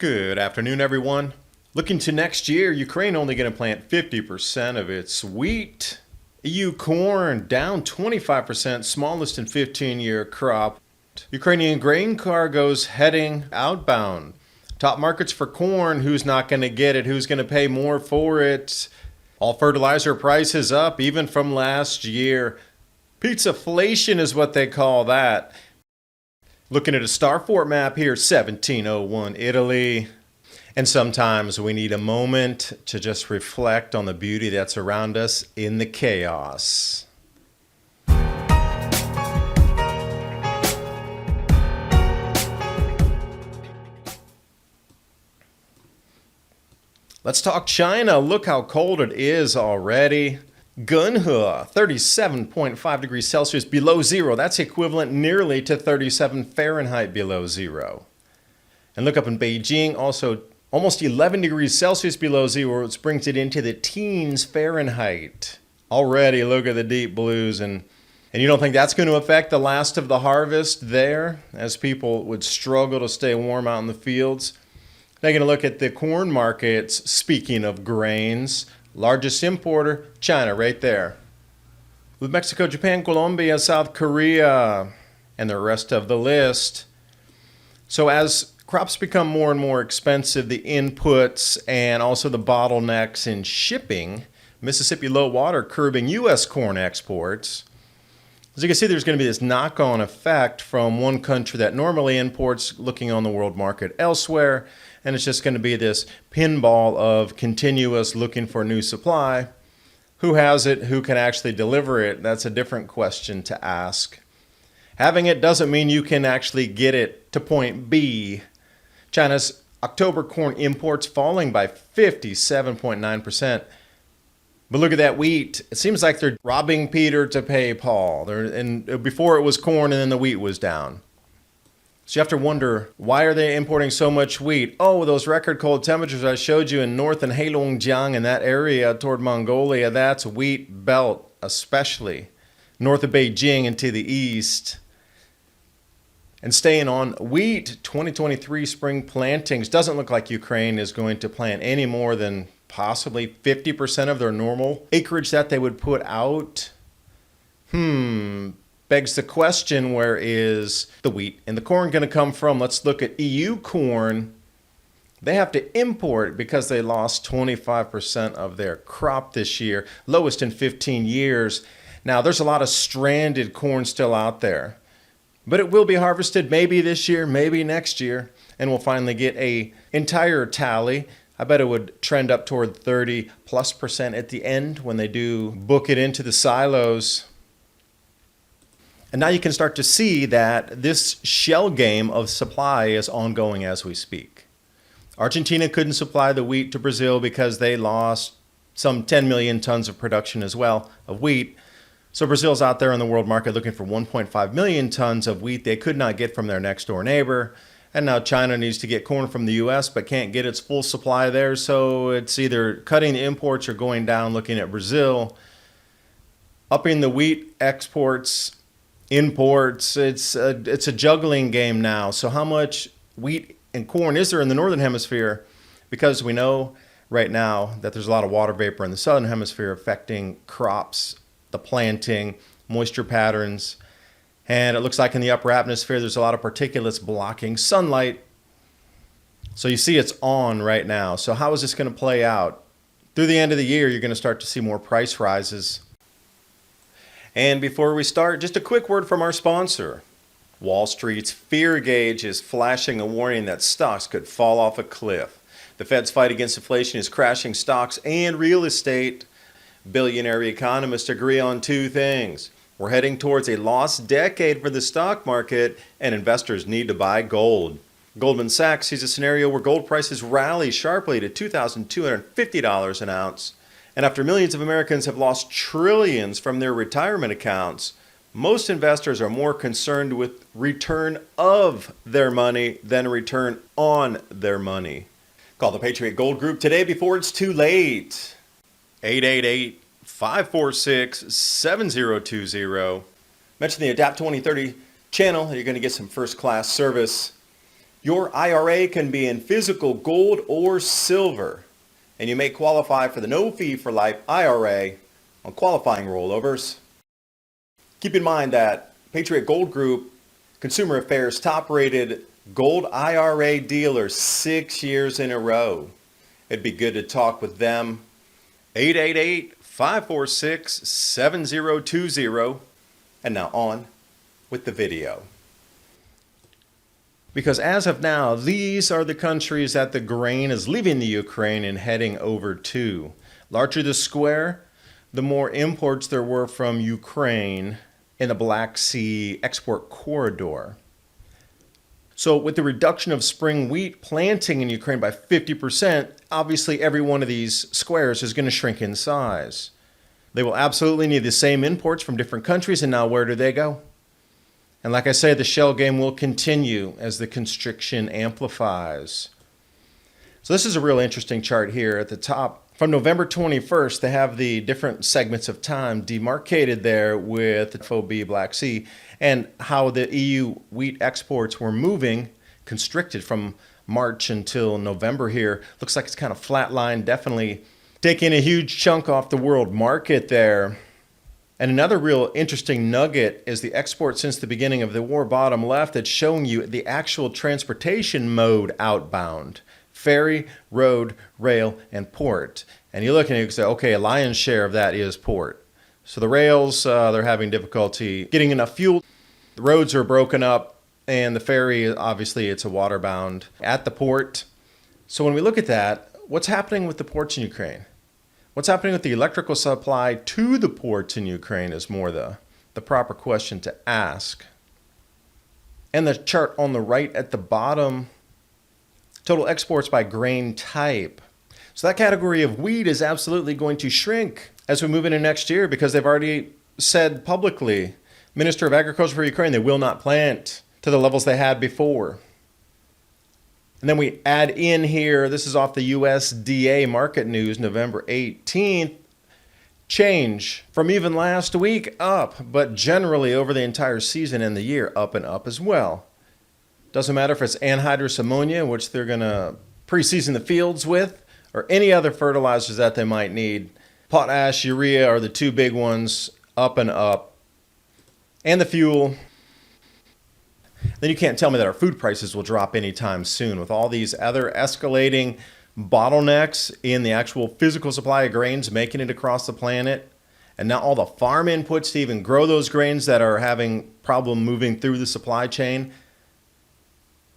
Good afternoon, everyone. Looking to next year, Ukraine only going to plant 50% of its wheat. EU corn down 25%, smallest in 15-year crop. Ukrainian grain cargoes heading outbound. Top markets for corn, who's not going to get it? Who's going to pay more for it? All fertilizer prices up, even from last year. Pizzaflation is what they call that. Looking at a Starfort map here, 1701 Italy. And sometimes we need a moment to just reflect on the beauty that's around us in the chaos. Let's talk China. Look how cold it is already. Gunhe, 37.5 degrees Celsius below zero. That's equivalent nearly to 37 Fahrenheit below zero. And look up in Beijing, also almost 11 degrees Celsius below zero, which brings it into the teens Fahrenheit. Already, look at the deep blues. And you don't think that's going to affect the last of the harvest there, as people would struggle to stay warm out in the fields? Taking a look at the corn markets, speaking of grains, largest importer, China, right there. With Mexico, Japan, Colombia, South Korea, and the rest of the list. So as crops become more and more expensive, the inputs and also the bottlenecks in shipping, Mississippi low water curbing U.S. corn exports. As you can see, there's going to be this knock-on effect from one country that normally imports looking on the world market elsewhere. And it's just going to be this pinball of continuous looking for new supply. Who has it? Who can actually deliver it? That's a different question to ask. Having it doesn't mean you can actually get it to point B. China's October corn imports falling by 57.9%. But look at that wheat. It seems like they're robbing Peter to pay Paul. And before it was corn and then the wheat was down. So you have to wonder, why are they importing so much wheat? Oh, those record cold temperatures I showed you in north and Heirloom in that area toward Mongolia, that's wheat belt, especially north of Beijing and to the east. And staying on wheat, 2023 spring plantings. Doesn't look like Ukraine is going to plant any more than possibly 50% of their normal acreage that they would put out. Begs the question, where is the wheat and the corn going to come from? Let's look at EU corn. They have to import because they lost 25% of their crop this year, lowest in 15 years. Now, there's a lot of stranded corn still out there, but it will be harvested maybe this year, maybe next year, and we'll finally get an entire tally. I bet it would trend up toward 30+% at the end when they do book it into the silos. And now you can start to see that this shell game of supply is ongoing as we speak. Argentina couldn't supply the wheat to Brazil because they lost some 10 million tons of production as well of wheat. So Brazil's out there in the world market looking for 1.5 million tons of wheat they could not get from their next door neighbor. And now China needs to get corn from the U.S. but can't get its full supply there. So it's either cutting the imports or going down, looking at Brazil. Upping the wheat exports, imports, it's a juggling game now. So how much wheat and corn is there in the northern hemisphere? Because we know right now that there's a lot of water vapor in the southern hemisphere affecting crops, the planting, moisture patterns. And it looks like in the upper atmosphere there's a lot of particulates blocking sunlight. So you see it's on right now. So how is this going to play out? Through the end of the year, you're going to start to see more price rises. And before we start, just a quick word from our sponsor. Wall Street's fear gauge is flashing a warning that stocks could fall off a cliff. The Fed's fight against inflation is crashing stocks and real estate. Billionaire economists agree on two things. We're heading towards a lost decade for the stock market, and investors need to buy gold. Goldman Sachs sees a scenario where gold prices rally sharply to $2,250 an ounce. And after millions of Americans have lost trillions from their retirement accounts, most investors are more concerned with return of their money than return on their money. Call the Patriot Gold Group today before it's too late. 888-546-7020. Mention the Adapt 2030 channel. You're going to get some first-class service. Your IRA can be in physical gold or silver, and you may qualify for the no fee for life IRA on qualifying rollovers. Keep in mind that Patriot Gold Group, Consumer Affairs top rated gold IRA dealer 6 years in a row. It'd be good to talk with them. 888-546-7020. And now on with the video. Because as of now, these are the countries that the grain is leaving the Ukraine and heading over to. Larger the square, the more imports there were from Ukraine in the Black Sea export corridor. So with the reduction of spring wheat planting in Ukraine by 50%, obviously every one of these squares is going to shrink in size. They will absolutely need the same imports from different countries, and now where do they go? And like I say, the shell game will continue as the constriction amplifies. So this is a real interesting chart here at the top. From November 21st, they have the different segments of time demarcated there with the FOB Black Sea and how the EU wheat exports were moving, constricted from March until November here. Looks like it's kind of flatlined, definitely taking a huge chunk off the world market there. And another real interesting nugget is the export since the beginning of the war, bottom left, that's showing you the actual transportation mode outbound. Ferry, road, rail, and port. And you look and you say, okay, a lion's share of that is port. So the rails, they're having difficulty getting enough fuel. The roads are broken up, and the ferry, obviously, it's a waterbound at the port. So when we look at that, what's happening with the ports in Ukraine? What's happening with the electrical supply to the ports in Ukraine is more the proper question to ask. And the chart on the right at the bottom, total exports by grain type. So that category of wheat is absolutely going to shrink as we move into next year because they've already said publicly, Minister of Agriculture for Ukraine, they will not plant to the levels they had before. And then we add in here, this is off the USDA market news, November 18th, change from even last week up, but generally over the entire season and the year up and up as well. Doesn't matter if it's anhydrous ammonia, which they're going to pre-season the fields with, or any other fertilizers that they might need. Potash, urea are the two big ones, up and up. And the fuel. Then you can't tell me that our food prices will drop anytime soon with all these other escalating bottlenecks in the actual physical supply of grains making it across the planet. And now all the farm inputs to even grow those grains that are having problem moving through the supply chain.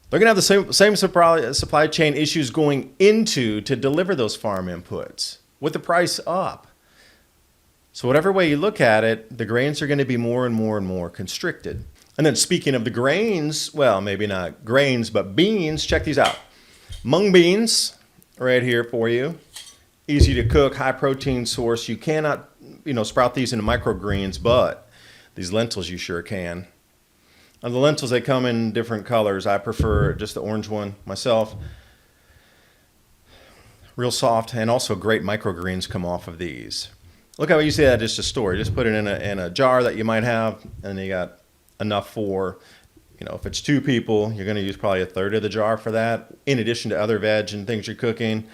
They're going to have the same supply chain issues going into to deliver those farm inputs with the price up. So whatever way you look at it, the grains are going to be more and more and more constricted. And then speaking of the grains, well, maybe not grains, but beans, check these out. Mung beans right here for you. Easy to cook, high protein source. You cannot, sprout these into microgreens, but these lentils you sure can. And the lentils, they come in different colors. I prefer just the orange one myself. Real soft, and also great microgreens come off of these. Look how easy that is to store. You just put it in a jar that you might have, and you got enough for, if it's 2 people, you're going to use probably 1/3 of the jar for that. In addition to other veg and things you're cooking,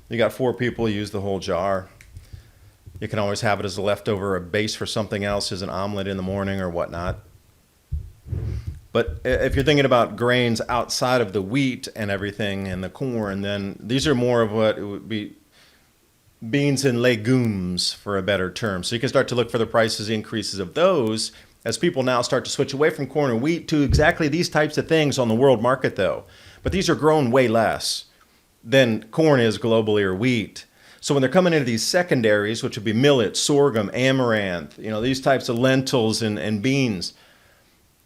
you got 4 people, use the whole jar. You can always have it as a leftover, a base for something else, as an omelet in the morning or whatnot. But if you're thinking about grains outside of the wheat and everything and the corn, then these are more of what it would be beans and legumes, for a better term. So you can start to look for the prices increases of those as people now start to switch away from corn and wheat to exactly these types of things on the world market, though. But these are grown way less than corn is globally or wheat. So when they're coming into these secondaries, which would be millet, sorghum, amaranth, these types of lentils and beans,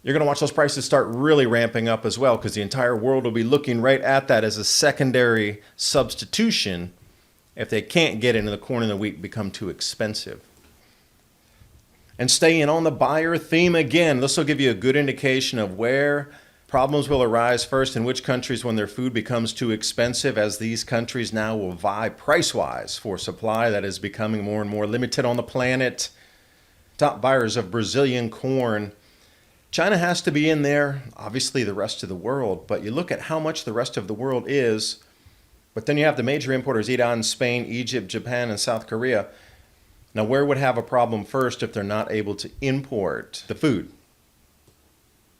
you're going to watch those prices start really ramping up as well, because the entire world will be looking right at that as a secondary substitution if they can't get into the corn and the wheat become too expensive. And staying on the buyer theme again, this will give you a good indication of where problems will arise first in which countries when their food becomes too expensive, as these countries now will vie price-wise for supply that is becoming more and more limited on the planet. Top buyers of Brazilian corn China has to be in there, obviously the rest of the world, but you look at how much the rest of the world is, but then you have the major importers, Iran, Spain, Egypt, Japan, and South Korea. Now, where would have a problem first if they're not able to import the food?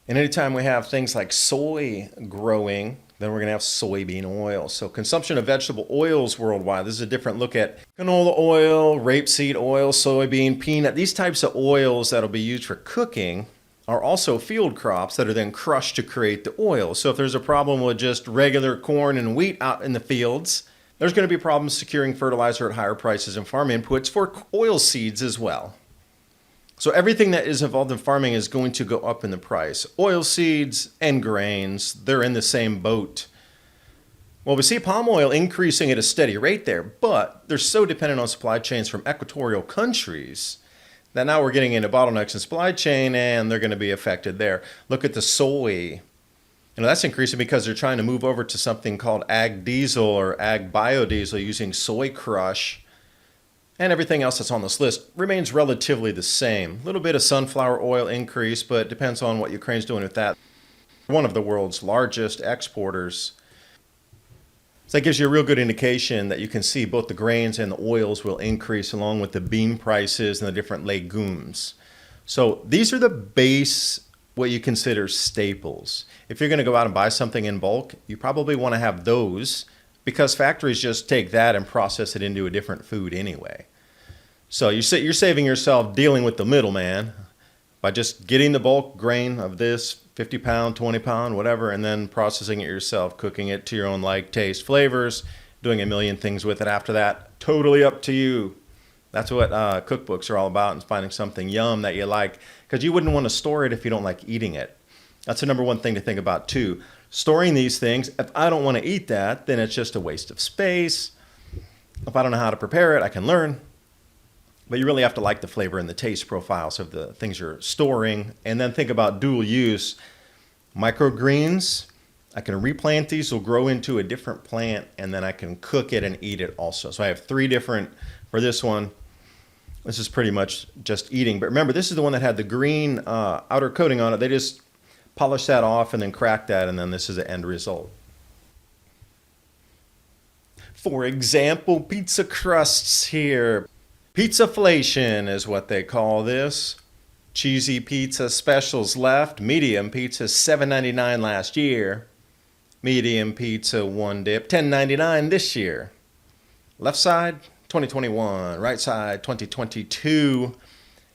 And anytime we have things like soy growing, then we're going to have soybean oil. So consumption of vegetable oils worldwide, this is a different look at canola oil, rapeseed oil, soybean, peanut. These types of oils that will be used for cooking are also field crops that are then crushed to create the oil. So if there's a problem with just regular corn and wheat out in the fields, there's going to be problems securing fertilizer at higher prices and farm inputs for oil seeds as well. So everything that is involved in farming is going to go up in the price. Oil seeds and grains, they're in the same boat. Well, we see palm oil increasing at a steady rate there, but they're so dependent on supply chains from equatorial countries that now we're getting into bottlenecks in supply chain and they're going to be affected there. Look at the soy. That's increasing because they're trying to move over to something called ag diesel or ag biodiesel using soy crush. And everything else that's on this list remains relatively the same. A little bit of sunflower oil increase, but it depends on what Ukraine's doing with that. One of the world's largest exporters. So that gives you a real good indication that you can see both the grains and the oils will increase along with the bean prices and the different legumes. So these are the base, what you consider staples. If you're going to go out and buy something in bulk, you probably want to have those because factories just take that and process it into a different food anyway. So you're saving yourself dealing with the middleman by just getting the bulk grain of this 50 pound, 20 pound, whatever, and then processing it yourself, cooking it to your own like, taste, flavors, doing a million things with it after that. Totally up to you. That's what cookbooks are all about, and finding something yum that you like, because you wouldn't want to store it if you don't like eating it. That's the number one thing to think about too. Storing these things, if I don't want to eat that, then it's just a waste of space. If I don't know how to prepare it, I can learn. But you really have to like the flavor and the taste profiles of the things you're storing. And then think about dual use. Microgreens, I can replant these, will grow into a different plant, and then I can cook it and eat it also. So I have 3 different for this one. This is pretty much just eating. But remember, this is the one that had the green outer coating on it. They just polish that off and then crack that, and then this is the end result. For example, pizza crusts here. Pizzaflation is what they call this. Cheesy pizza specials left. Medium pizza $7.99 last year. Medium pizza 1 dip $10.99 this year. Left side 2021, right side 2022.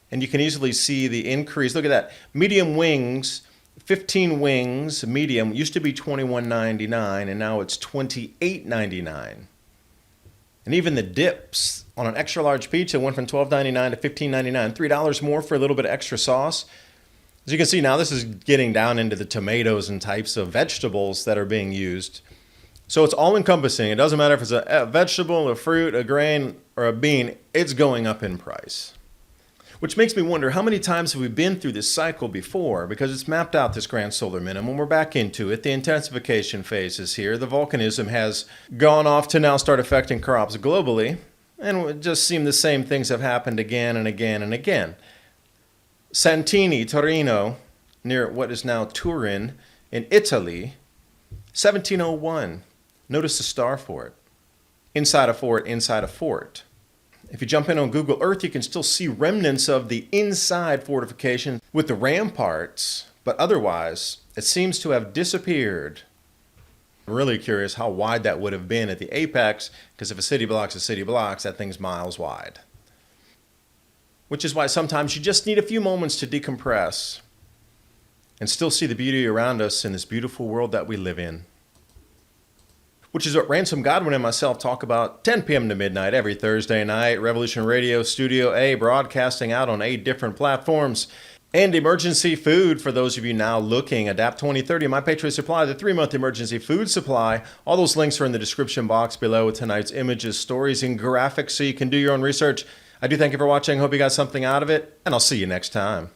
And you can easily see the increase. Look at that. Medium wings, 15 wings, medium, used to be $21.99, and now it's $28.99. And even the dips on an extra large pizza went from $12.99 to $15.99, $3 more for a little bit of extra sauce. As you can see now, this is getting down into the tomatoes and types of vegetables that are being used. So it's all encompassing. It doesn't matter if it's a vegetable, a fruit, a grain, or a bean, it's going up in price. Which makes me wonder, how many times have we been through this cycle before? Because it's mapped out, this grand solar minimum. We're back into it. The intensification phase is here. The volcanism has gone off to now start affecting crops globally. And it just seems the same things have happened again and again and again. Santini, Torino, near what is now Turin in Italy, 1701. Notice the star for it. Inside a fort, inside a fort. If you jump in on Google Earth, you can still see remnants of the inside fortification with the ramparts, but otherwise, it seems to have disappeared. I'm really curious how wide that would have been at the apex, because if a city block's a city blocks, that thing's miles wide. Which is why sometimes you just need a few moments to decompress and still see the beauty around us in this beautiful world that we live in. Which is what Ransom Godwin and myself talk about 10 p.m. to midnight every Thursday night. Revolution Radio Studio A, broadcasting out on 8 different platforms. And emergency food for those of you now looking. Adapt 2030, My Patriot Supply, the 3-month emergency food supply. All those links are in the description box below with tonight's images, stories, and graphics so you can do your own research. I do thank you for watching. Hope you got something out of it, and I'll see you next time.